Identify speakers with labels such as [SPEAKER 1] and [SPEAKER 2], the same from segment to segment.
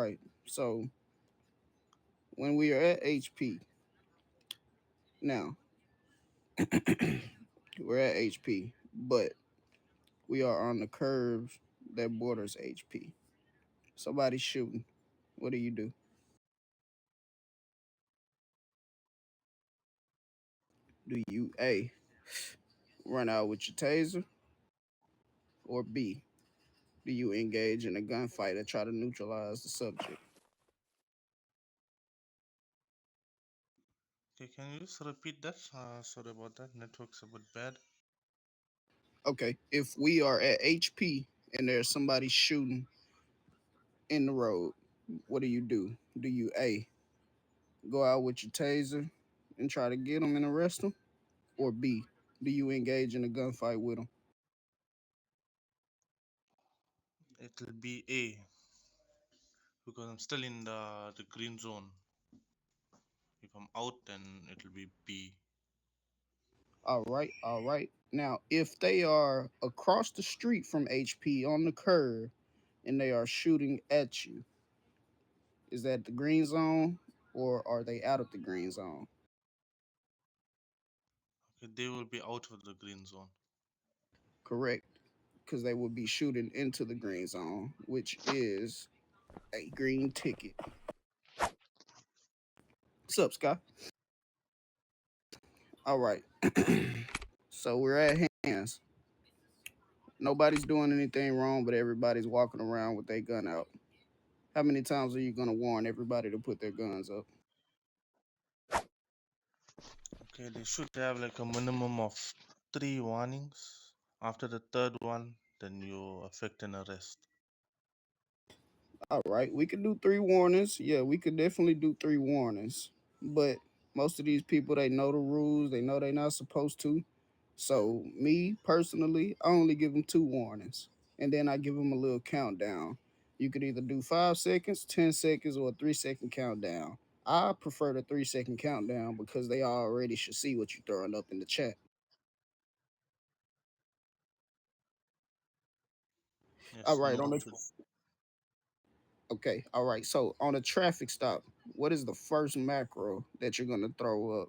[SPEAKER 1] right. So when we are at HP now, we're at HP, but we are on the curves that borders HP. Somebody's shooting. What do you do? Do you A, run out with your taser, or B, do you engage in a gunfight and try to neutralize the subject?
[SPEAKER 2] Okay, can you just repeat that? Sorry about that. Network's a bit bad.
[SPEAKER 1] Okay, if we are at HP and there's somebody shooting in the road, what do you do? Do you A, go out with your taser and try to get them and arrest them, or B, do you engage in a gunfight with them?
[SPEAKER 2] It'll be A because I'm still in the green zone. If I'm out, then it'll be B.
[SPEAKER 1] All right, all right. Now, if they are across the street from HP on the curb and they are shooting at you, is that the green zone or are they out of the green zone?
[SPEAKER 2] Okay, they will be out of the green zone.
[SPEAKER 1] Correct, because they would be shooting into the green zone, which is a green ticket. What's up, Scott? All right. So we're at hands. Nobody's doing anything wrong, but everybody's walking around with their gun out. How many times are you going to warn everybody to put their guns up?
[SPEAKER 2] Okay, they should have like a minimum of three warnings. After the third one, then you affect an arrest.
[SPEAKER 1] All right, we could do three warnings. Yeah, we could definitely do three warnings. But most of these people, they know the rules. They know they're not supposed to. So me personally, I only give them two warnings, and then I give them a little countdown. You could either do 5 seconds, 10 seconds, or a 3 second countdown. I prefer the 3 second countdown because they already should see what you're throwing up in the chat. All
[SPEAKER 2] Yes,
[SPEAKER 1] right, on the
[SPEAKER 2] noted.
[SPEAKER 1] okay, all right. So on a traffic stop, what is the first macro that you're gonna throw up?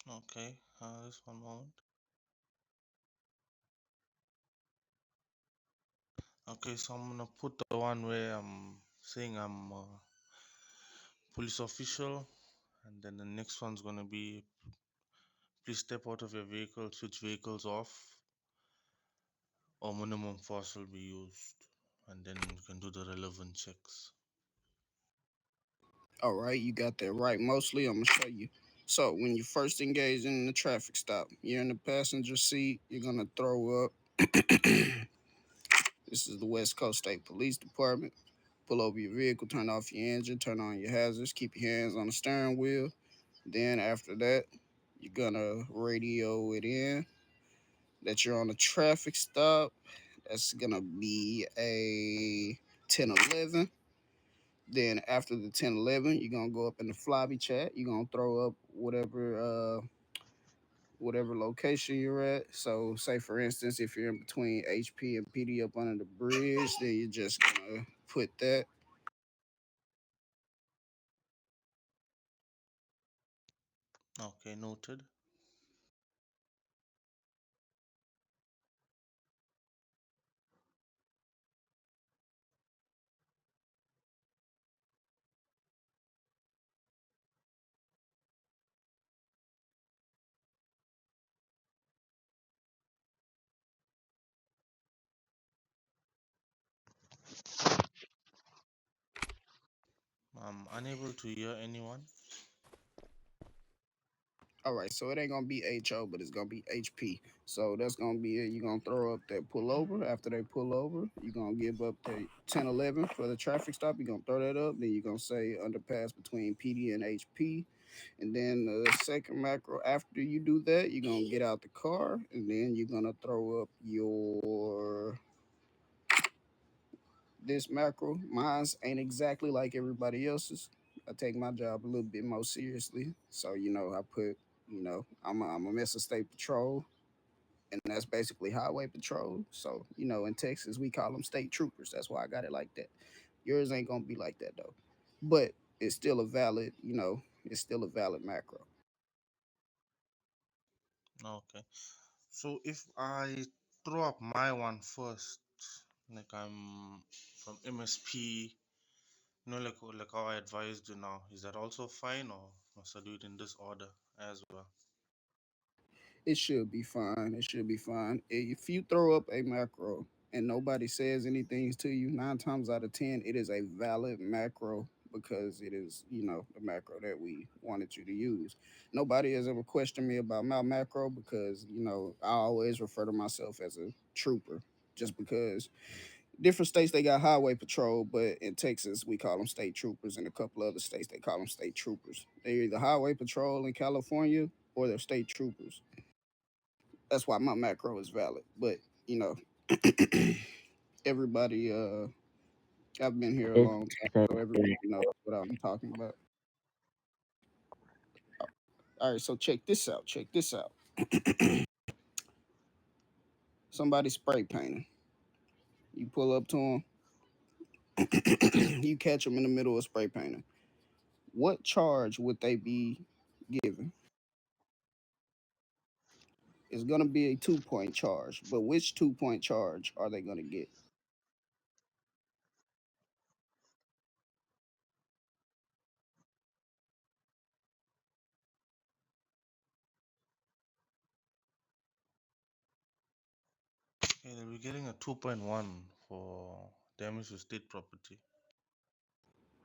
[SPEAKER 2] Okay, just one moment. Okay, so I'm gonna put the one where I'm saying I'm a police official, and then the next one's gonna be please step out of your vehicle, switch vehicles off, or minimum force will be used, and then you can do the relevant checks.
[SPEAKER 1] All right, you got that right. Mostly, I'm gonna show you. So when you first engage in the traffic stop, you're in the passenger seat. You're gonna throw up. This is the West Coast State Police Department. Pull over your vehicle, turn off your engine, turn on your hazards, keep your hands on the steering wheel. Then after that, you're gonna radio it in that you're on a traffic stop. That's gonna be a 1011. Then after the 1011, you're gonna go up in the Flobby chat. You're gonna throw up whatever location you're at. So say for instance, if you're in between HP and PD up under the bridge, then you're just gonna put that.
[SPEAKER 2] Okay, noted. I'm unable to hear anyone.
[SPEAKER 1] All right, so it ain't gonna be HO, but it's gonna be HP. So that's gonna be it. You're gonna throw up that pullover. After they pull over, you're gonna give up the 1011 for the traffic stop. You're gonna throw that up. Then you're gonna say underpass between PD and HP. And then the second macro, after you do that, you're gonna get out the car and then you're gonna throw up your this macro. Mine's ain't exactly like everybody else's. I take my job a little bit more seriously. So, I put, I'm a Mesa State Patrol. and that's basically highway patrol. So in Texas we call them state troopers. That's why I got it like that. Yours ain't gonna be like that though, but it's still a valid, it's still a valid macro.
[SPEAKER 2] Okay. So if I throw up my one first, like I'm from MSP, like how I advised you now, is that also fine, or must I do it in this order as well?
[SPEAKER 1] It should be fine. It should be fine. If you throw up a macro and nobody says anything to you, 9 times out of 10, it is a valid macro because it is, the macro that we wanted you to use. Nobody has ever questioned me about my macro because, I always refer to myself as a trooper just because different states they got highway patrol, but in Texas we call them state troopers. In a couple other states they call them state troopers. They're either highway patrol in California or they're state troopers. That's why my macro is valid. But you know, everybody, I've been here a long time, so everybody knows what I'm talking about. All right, so check this out. Check this out. Somebody spray painting. You pull up to them. You catch them in the middle of spray painting. What charge would they be given? It's gonna be a 2 point charge, but which 2 point charge are they gonna get?
[SPEAKER 2] Okay, they'll be getting a 2.1 for damage to state property.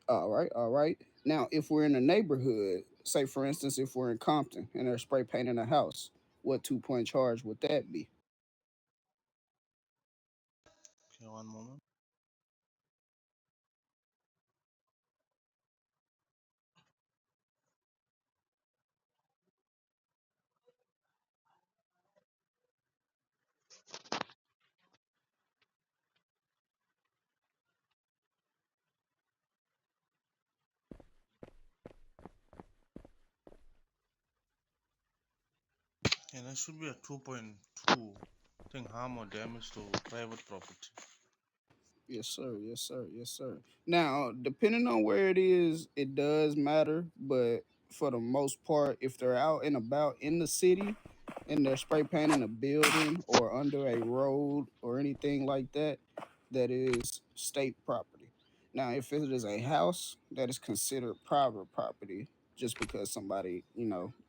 [SPEAKER 1] All right, all right. Now, if we're in a neighborhood, say for instance, if we're in Compton and they're spray painting a house, what 2 point charge would that be?
[SPEAKER 2] Okay, one moment. And that should be a 2.2. I think harm or damage to private property.
[SPEAKER 1] Yes, sir. Yes, sir. Yes, sir. Now, depending on where it is, it does matter. But for the most part, if they're out and about in the city and they're spray painting a building or under a road or anything like that, that is state property. Now, if it is a house, that is considered private property just because somebody,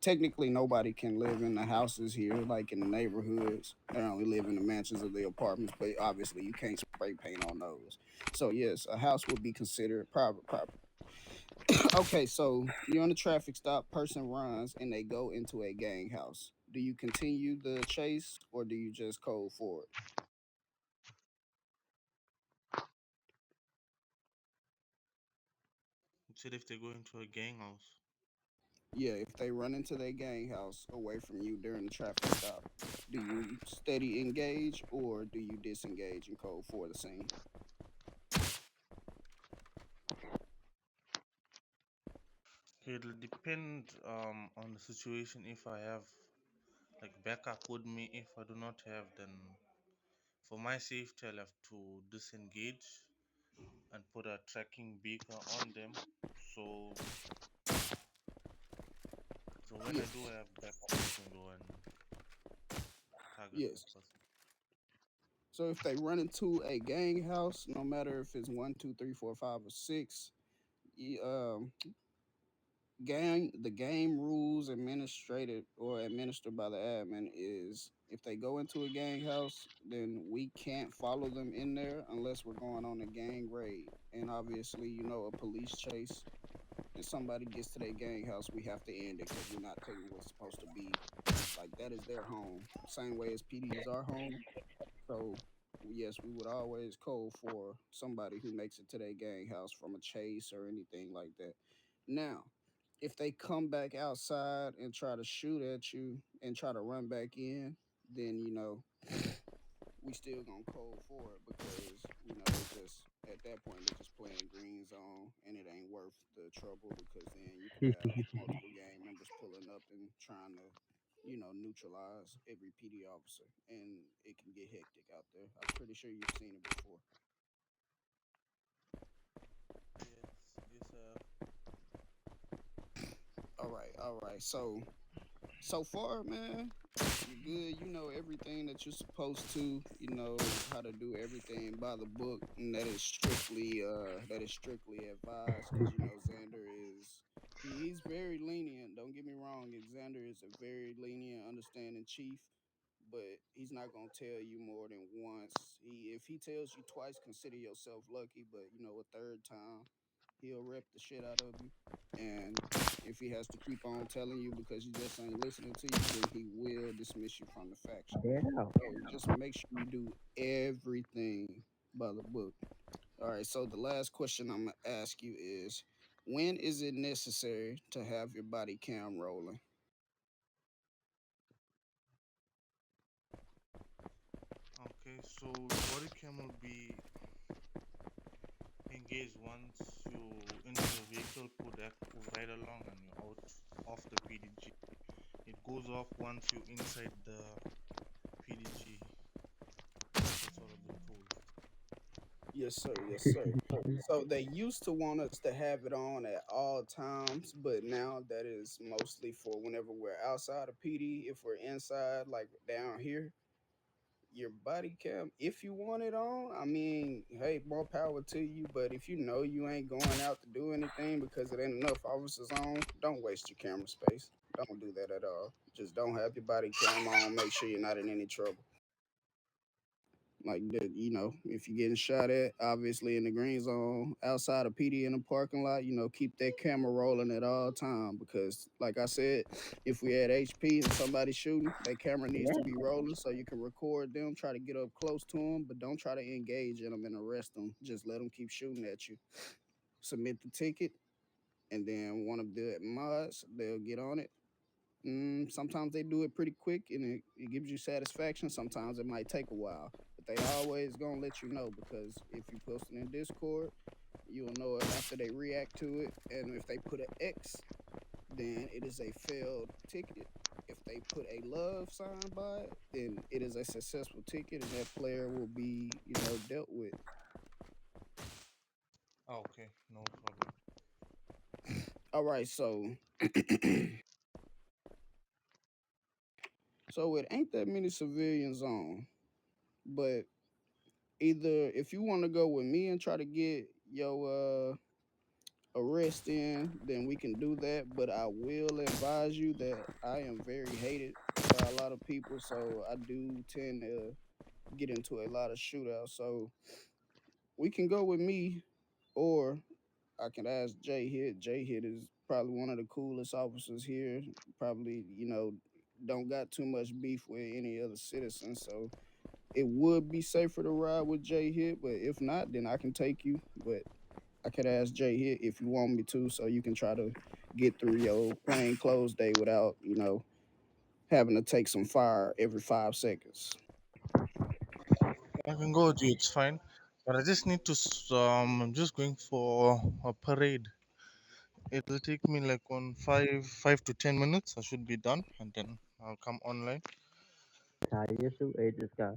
[SPEAKER 1] technically nobody can live in the houses here, like in the neighborhoods. They only live in the mansions of the apartments, but obviously you can't spray paint on those. So, yes, a house would be considered private property. Okay, so you're on a traffic stop, person runs, and they go into a gang house. Do you continue the chase or do you just code forward?
[SPEAKER 2] You said if they go into a gang house.
[SPEAKER 1] Yeah, if they run into their gang house away from you during the traffic stop, do you steady engage or do you disengage and code for the scene?
[SPEAKER 2] Okay, it'll depend on the situation. If I have like backup with me, if I do not have, then for my safety, I'll have to disengage and put a tracking beacon on them. So, so when I do
[SPEAKER 1] Yes,
[SPEAKER 2] have backup, I can go and target that
[SPEAKER 1] yes.
[SPEAKER 2] person.
[SPEAKER 1] So if they run into a gang house, no matter if it's one, two, three, four, five, or six, the game rules administered by the admin is if they go into a gang house, then we can't follow them in there unless we're going on a gang raid. And obviously, a police chase and somebody gets to their gang house, we have to end it because we're not technically supposed to be like that is their home. Same way as PD is our home. So yes, we would always call for somebody who makes it to their gang house from a chase or anything like that. Now, if they come back outside and try to shoot at you and try to run back in, then we still gonna code for it because they just at that point they're just playing green zone and it ain't worth the trouble because then you could have multiple gang members pulling up and trying to neutralize every PD officer, and it can get hectic out there. I'm pretty sure you've seen it before.
[SPEAKER 2] Yes, yes,
[SPEAKER 1] All right. So far, man, you're good. You know everything that you're supposed to. You know how to do everything by the book, and that is strictly advised. Because Xander he's very lenient. Don't get me wrong. Xander is a very lenient, understanding chief, but he's not gonna tell you more than once. If he tells you twice, consider yourself lucky. But a third time, he'll rep the shit out of you. And if he has to keep on telling you because you just ain't listening to you, then he will dismiss you from the faction.
[SPEAKER 3] Damn.
[SPEAKER 1] So just make sure you do everything by the book. All right. So the last question I'm gonna ask you is, when is it necessary to have your body cam rolling?
[SPEAKER 2] Okay, so your body cam will be engaged once you enter the vehicle, put that right along, and you're out of the PDG. It goes off once you're inside the PDG. That's what I've been told.
[SPEAKER 1] Yes, sir. Yes, sir. So they used to want us to have it on at all times, but now that is mostly for whenever we're outside of PD. If we're inside, like down here, your body cam, if you want it on, I mean, hey, more power to you. But if you know you ain't going out to do anything because it ain't enough officers on, don't waste your camera space. Don't do that at all. Just don't have your body cam on. Make sure you're not in any trouble. Like that, if you're getting shot at, obviously in the green zone, outside of PD in the parking lot, keep that camera rolling at all time because, like I said, if we had HP and somebody shooting, that camera needs to be rolling so you can record them, try to get up close to them, but don't try to engage in them and arrest them. Just let them keep shooting at you. Submit the ticket, and then one of the mods, they'll get on it. Sometimes they do it pretty quick and it gives you satisfaction. Sometimes it might take a while, but they always gonna let you know because if you post it in Discord, you'll know it after they react to it. And if they put an X, then it is a failed ticket. If they put a love sign by it, then it is a successful ticket, and that player will be, dealt with.
[SPEAKER 2] Okay, no problem.
[SPEAKER 1] All right, so it ain't that many civilians on, but either if you want to go with me and try to get your arrest in, then we can do that. But I will advise you that I am very hated by a lot of people, so I do tend to get into a lot of shootouts. So we can go with me, or I can ask Jay Hit. Jay Hit is probably one of the coolest officers here. Probably, don't got too much beef with any other citizens, so it would be safer to ride with Jay Hit. But if not, then I can take you. But I could ask Jay Hit if you want me to, so you can try to get through your plain clothes day without, having to take some fire every 5 seconds.
[SPEAKER 2] I can go with you, it's fine. But I just need to, I'm just going for a parade. It'll take me like on 5 to 10 minutes. I should be done, and then I'll come online.
[SPEAKER 3] Tie your suit, Agent Scott.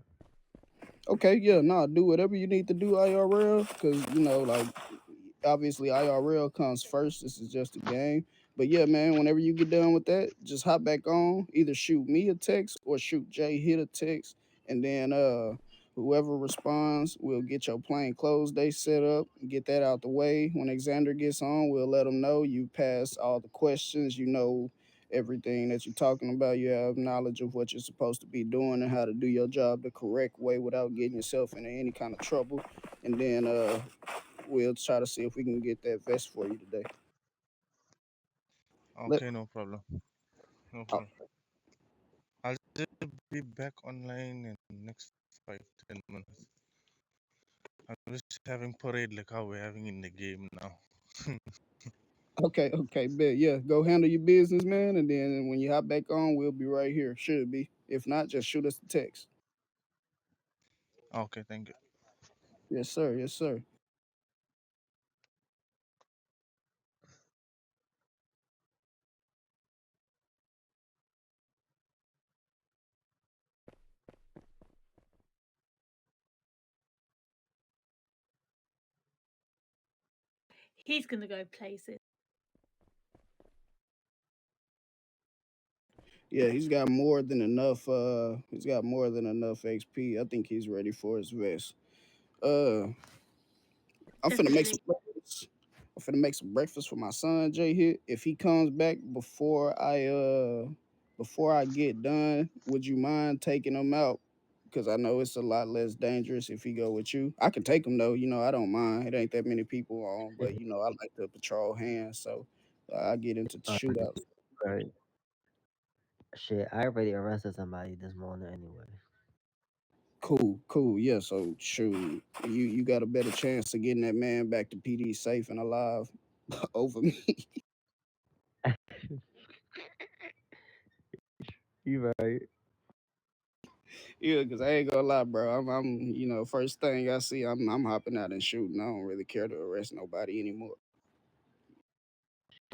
[SPEAKER 1] Okay, yeah, nah, do whatever you need to do IRL, because like obviously IRL comes first. This is just a game. But yeah, man, whenever you get done with that, just hop back on. Either shoot me a text or shoot Jay Hit a text, and then whoever responds, we'll get your plain clothes day set up, get that out the way. When Xander gets on, we'll let him know you passed all the questions. You know everything that you're talking about. You have knowledge of what you're supposed to be doing and how to do your job the correct way without getting yourself into any kind of trouble. And then we'll try to see if we can get that vest for you today. Let
[SPEAKER 2] Okay, no problem. No
[SPEAKER 1] uh,
[SPEAKER 2] problem. I'll just be back online in the next 5 to 10 minutes. I'm just having parade like how we're having in the game now.
[SPEAKER 1] okay, bet. Yeah, go handle your business, man. And then when you hop back on, we'll be right here. Should be. If not, just shoot us a text.
[SPEAKER 2] Okay, thank you.
[SPEAKER 1] Yes, sir. Yes, sir.
[SPEAKER 4] he's gonna go places.
[SPEAKER 1] Yeah, he's got more than enough. He's got more than enough XP. I think he's ready for his vest. Uh, I'm finna make some
[SPEAKER 4] Definitely.
[SPEAKER 1] breakfast. I'm finna make some breakfast for my son Jay here. If he comes back before I get done, would you mind taking him out? Because I know it's a lot less dangerous if he go with you. I can take him though. I don't mind. It ain't that many people on, but I like to patrol hands, so I get into shootouts.
[SPEAKER 3] Right. Shit, I already arrested somebody this morning anyway.
[SPEAKER 1] Cool, cool. Yeah, so shoot, you got a better chance of getting that man back to PD safe and alive over me.
[SPEAKER 3] You right.
[SPEAKER 1] Yeah, because I ain't gonna lie, bro. First thing I see, I'm hopping out and shooting. I don't really care to arrest nobody anymore.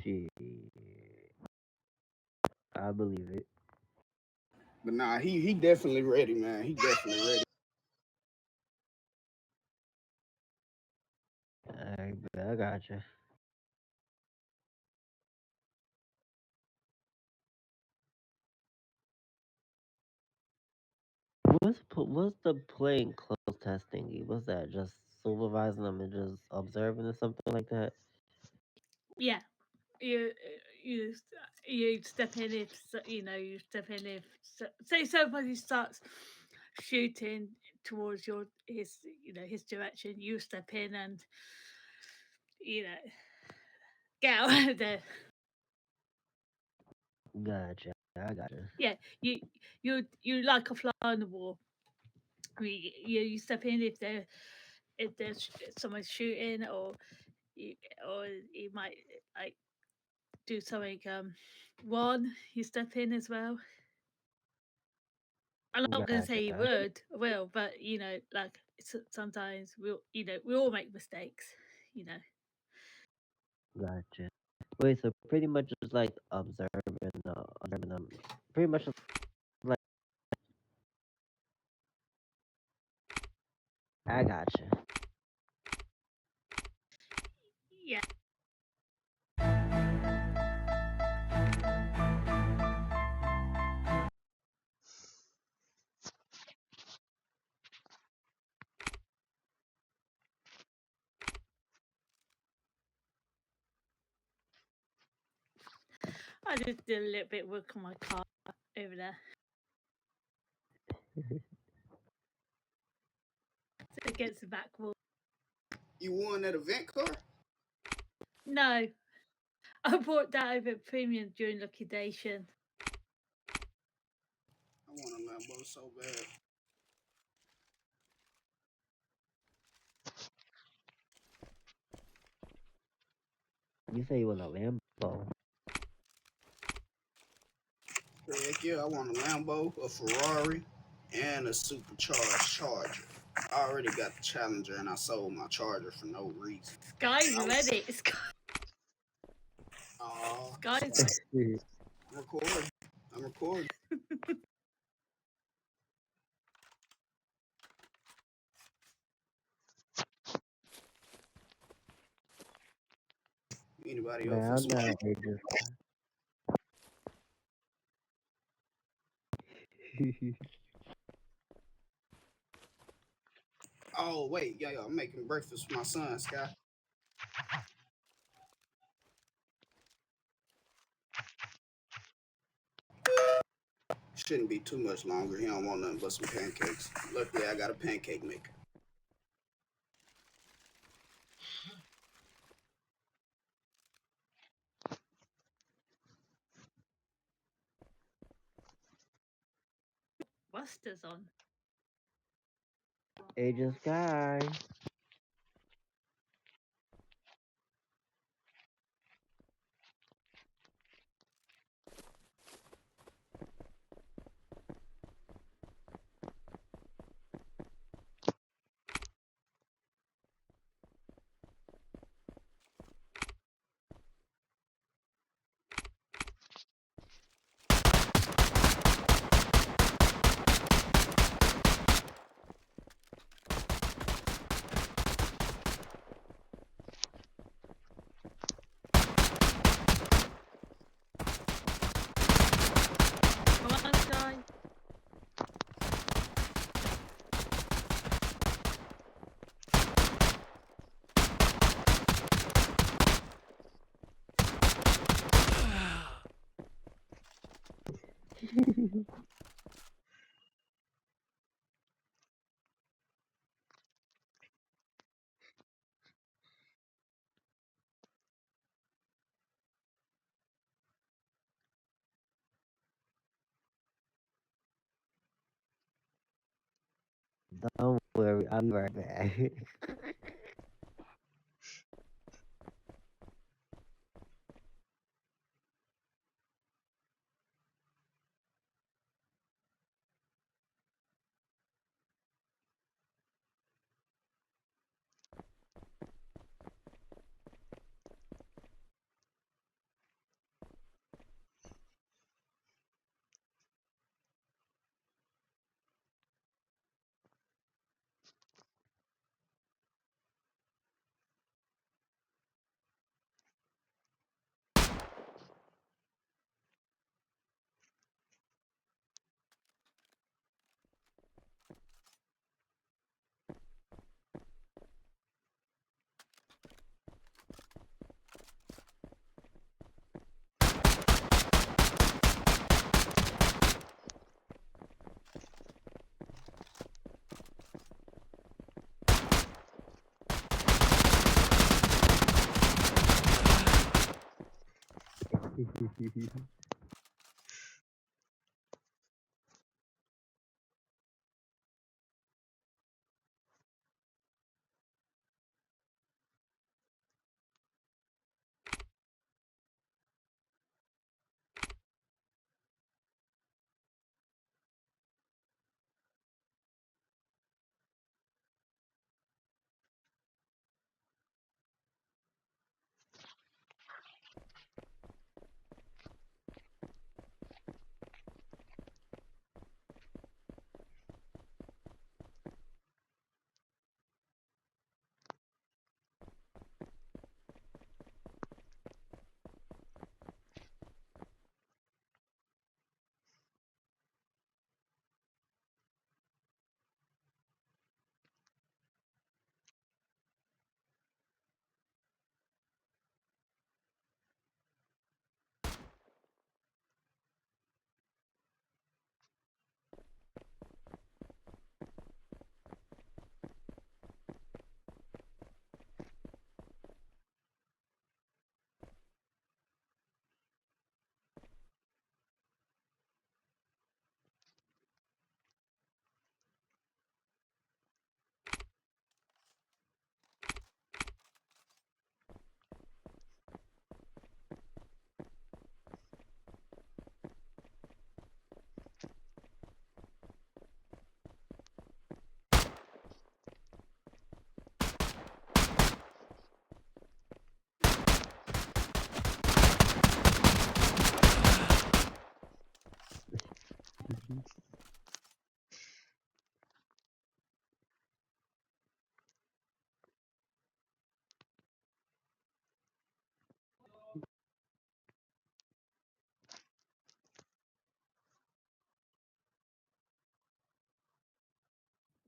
[SPEAKER 3] Shit. I believe it.
[SPEAKER 1] But nah, he definitely ready, man. He definitely ready.
[SPEAKER 3] Alright, I got you. What's the plain clothes test thingy? What's that? Just supervising them and just observing or something like that?
[SPEAKER 4] Yeah, you you you step in if you step in if say somebody starts shooting towards his direction. You step in and you know get out of there.
[SPEAKER 3] Gotcha. I gotcha.
[SPEAKER 4] Yeah, you like a fly on the wall. You step in if there's someone shooting you, or you might like do something one you step in as well. I'm not going to
[SPEAKER 3] Gotcha.
[SPEAKER 4] say you will, but like sometimes we all make mistakes, you know.
[SPEAKER 3] Gotcha. Wait, so pretty much just like observing them. Pretty much just like I gotcha.
[SPEAKER 4] Yeah, I just did a little bit of work on my car over there. So against the back wall.
[SPEAKER 1] You won that event car?
[SPEAKER 4] No, I bought that over at Premium during liquidation.
[SPEAKER 1] I want a Lambo so bad.
[SPEAKER 3] You say you want a Lambo.
[SPEAKER 1] Heck yeah, I want a Lambo, a Ferrari, and a supercharged Charger. I already got the Challenger, and I sold my Charger for no reason.
[SPEAKER 4] Sky's ready.
[SPEAKER 1] Oh,
[SPEAKER 4] Sky's
[SPEAKER 1] I'm recording. I'm recording. Anybody else?
[SPEAKER 3] Man, I'm not ages.
[SPEAKER 1] Oh wait, yeah, I'm making breakfast for my son, Sky. Shouldn't be too much longer. He don't want nothing but some pancakes. Luckily, I got a pancake maker.
[SPEAKER 4] Buster's on.
[SPEAKER 3] Agent Sky. Don't worry, I'll be right back.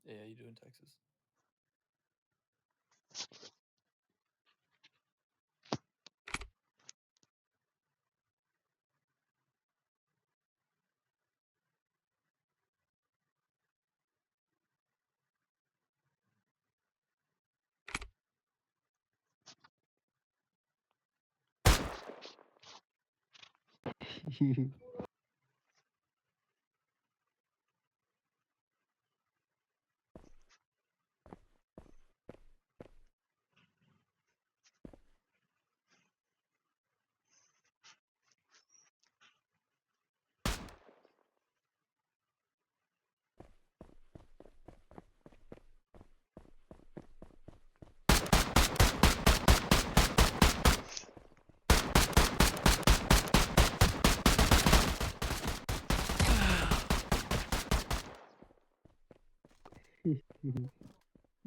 [SPEAKER 5] Yeah, you do in Texas.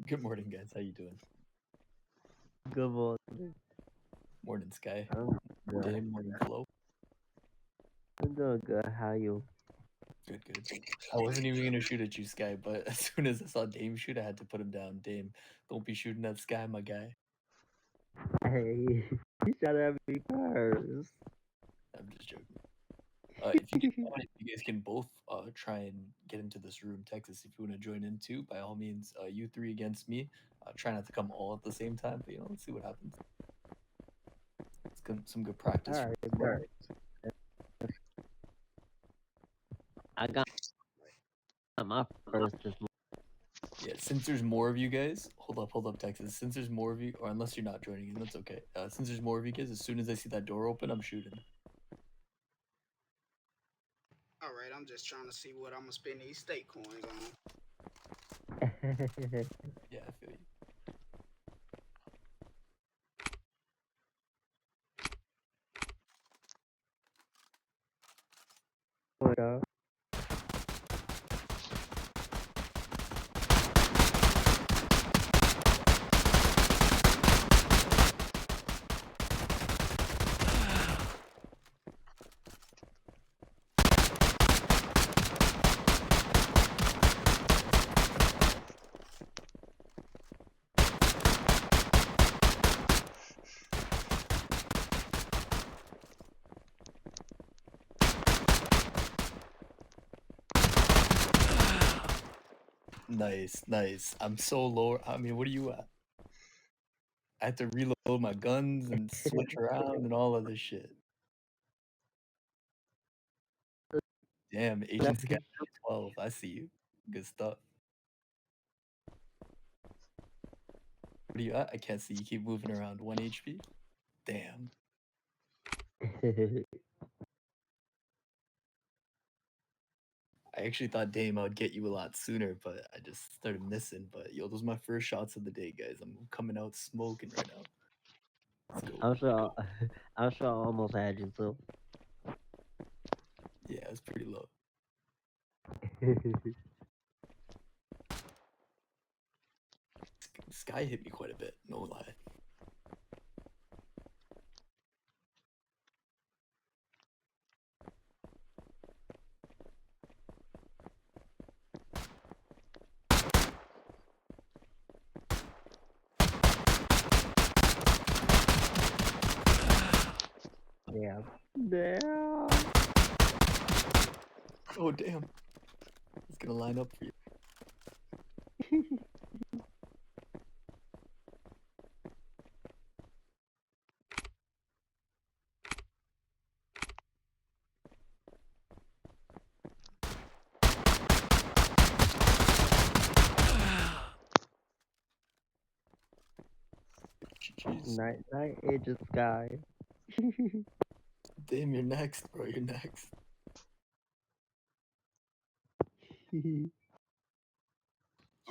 [SPEAKER 5] Good morning, guys. How you doing?
[SPEAKER 3] Good morning.
[SPEAKER 5] Morning, Sky.
[SPEAKER 3] I'm good.
[SPEAKER 5] Dame, morning, Flo.
[SPEAKER 3] I'm doing good. How you?
[SPEAKER 5] Good, good. I wasn't even gonna shoot at you, Sky, but as soon as I saw Dame shoot, I had to put him down. Dame, don't be shooting at Sky, my guy.
[SPEAKER 3] Hey, you shot at me first.
[SPEAKER 5] I'm just joking. If you guys want, you guys can both try and get into this room, Texas. If you want to join in too, by all means, you three against me. Try not to come all at the same time, but let's see what happens. It's some good practice.
[SPEAKER 3] All right, bro. I got my first this
[SPEAKER 5] Yeah, since there's more of you guys, hold up, Texas. Since there's more of you, or unless you're not joining in, that's okay. Since there's more of you guys, as soon as I see that door open, I'm shooting.
[SPEAKER 1] All right, I'm just trying to see what I'm gonna spend these state coins on.
[SPEAKER 3] morning.
[SPEAKER 5] Yeah, I feel you.
[SPEAKER 3] What up?
[SPEAKER 5] Nice, nice. I'm so low. I mean, what are you at? I had to reload my guns and switch around and all of this shit. Damn, Agent Scout 12. I see you. Good stuff. What are you at? I can't see. You keep moving around. 1 HP? Damn. I actually thought, Dame, I would get you a lot sooner, but I just started missing. But yo, those are my first shots of the day, guys. I'm coming out smoking right now. Let's go.
[SPEAKER 3] I'm sure. I'm sure I almost had you too.
[SPEAKER 5] Yeah, it's pretty low. Sky hit me quite a bit, no lie.
[SPEAKER 3] Yeah. Damn.
[SPEAKER 5] Oh, damn. It's gonna line up for you. Jeez.
[SPEAKER 3] Night, Agent Sky.
[SPEAKER 5] Damn, you're next, bro. You're next.
[SPEAKER 1] I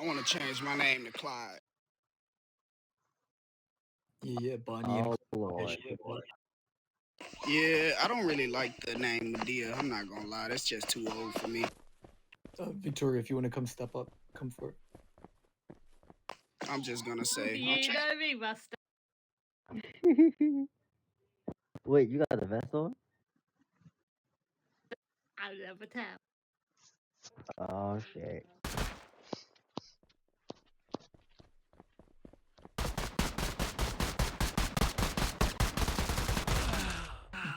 [SPEAKER 1] want to change my name to Clyde.
[SPEAKER 5] Yeah, Bonnie and
[SPEAKER 3] Oh
[SPEAKER 5] Clyde.
[SPEAKER 3] Lord.
[SPEAKER 1] Yeah, I don't really like the name Medea. I'm not gonna lie, that's just too old for me.
[SPEAKER 5] Victoria, if you want to come step up, come for it.
[SPEAKER 1] I'm just gonna say,
[SPEAKER 4] You know me, Buster.
[SPEAKER 3] Wait, you got the vest on?
[SPEAKER 4] I'll never tell.
[SPEAKER 3] Oh shit.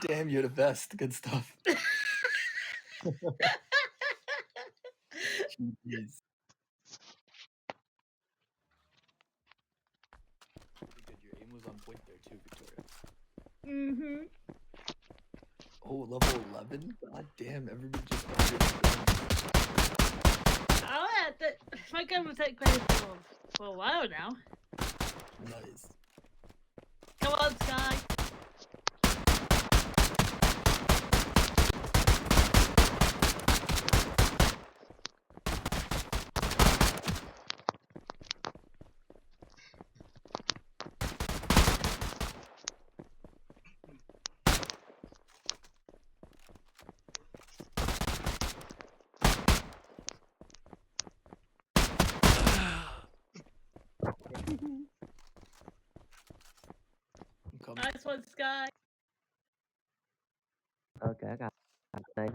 [SPEAKER 5] Damn, you're the best. Good stuff. Jeez. Pretty good. Your aim was on point there too, Victoria.
[SPEAKER 4] Mm-hmm.
[SPEAKER 5] Oh, level 11? God damn, everybody just upgraded.
[SPEAKER 4] Oh yeah, my gun will take place for a while now.
[SPEAKER 5] Nice.
[SPEAKER 4] Come on, Sky.
[SPEAKER 5] I'm coming.
[SPEAKER 4] Nice one, Sky.
[SPEAKER 3] Okay, I got nice.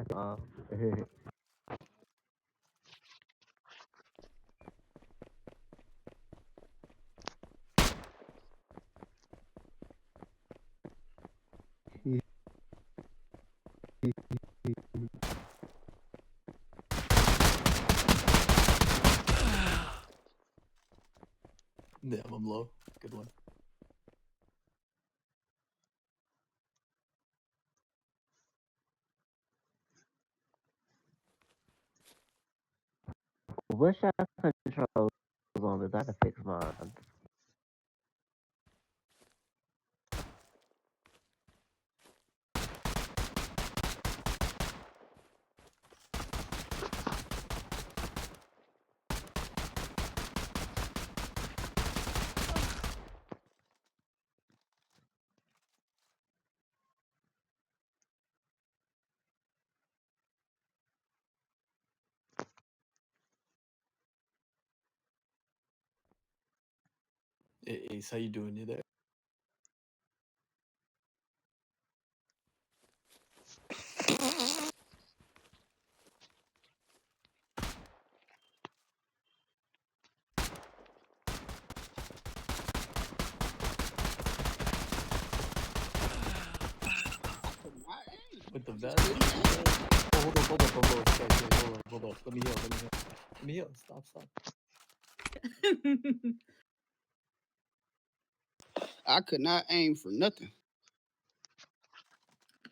[SPEAKER 5] Damn, I'm low. Good one.
[SPEAKER 3] What shot controls on? Is that to fix mine?
[SPEAKER 5] Hey, Ace, how you doing? You there? With the vest? Oh, hold up, I'm low. Guys, hold up. Let me heal. Stop.
[SPEAKER 1] I could not aim for nothing.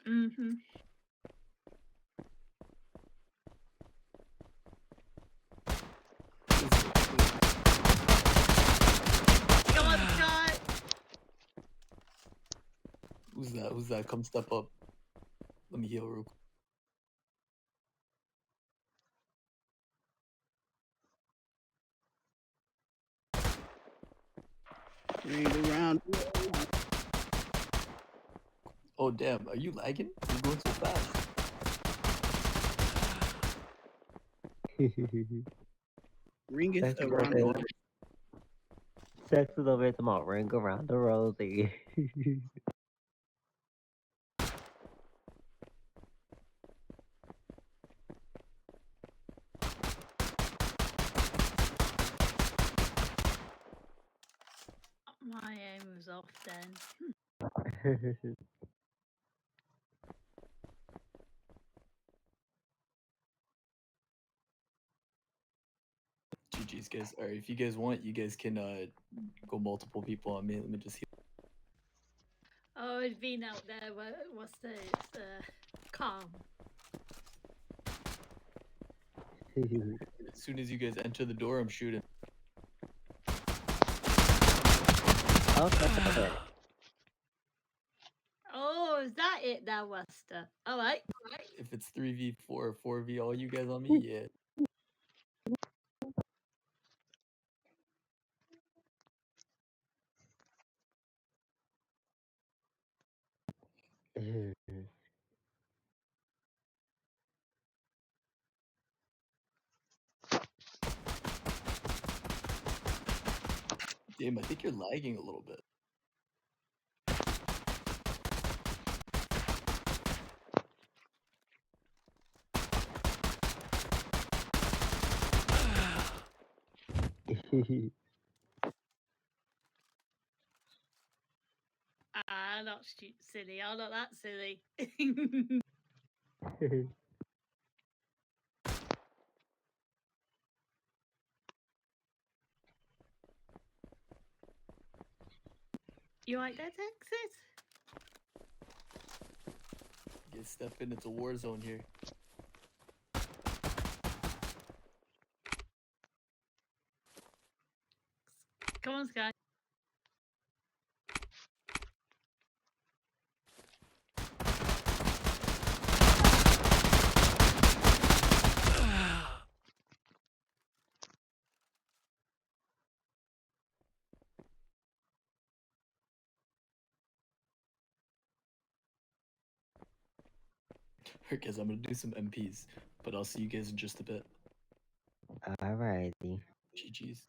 [SPEAKER 4] Mm-hmm. Come on, shot.
[SPEAKER 5] Who's that? Come step up. Let me heal real quick.
[SPEAKER 1] Ring around.
[SPEAKER 5] Oh damn, are you lagging? You're going so fast.
[SPEAKER 1] Ringeth
[SPEAKER 3] Sex is
[SPEAKER 1] around.
[SPEAKER 3] over. Sex is over to my ring around the rosy.
[SPEAKER 4] My aim was off then.
[SPEAKER 5] GG's guys. Alright, if you guys want, you guys can go multiple people on me. Let me just heal.
[SPEAKER 4] Oh, it's been out there. What's the calm?
[SPEAKER 5] As soon as you guys enter the door, I'm shooting.
[SPEAKER 3] Okay.
[SPEAKER 4] Oh, is that it now, Wester? All right.
[SPEAKER 5] If it's 3v4 or 4v, all you guys on me, yeah. Damn, I think you're lagging a little bit.
[SPEAKER 4] Not silly. I'm not that silly. You like that, Texas?
[SPEAKER 5] Get step in, it's a war zone here.
[SPEAKER 4] Come on, Sky.
[SPEAKER 5] Alright guys, I'm gonna do some MPs, but I'll see you guys in just a bit.
[SPEAKER 3] Alrighty.
[SPEAKER 5] GG's.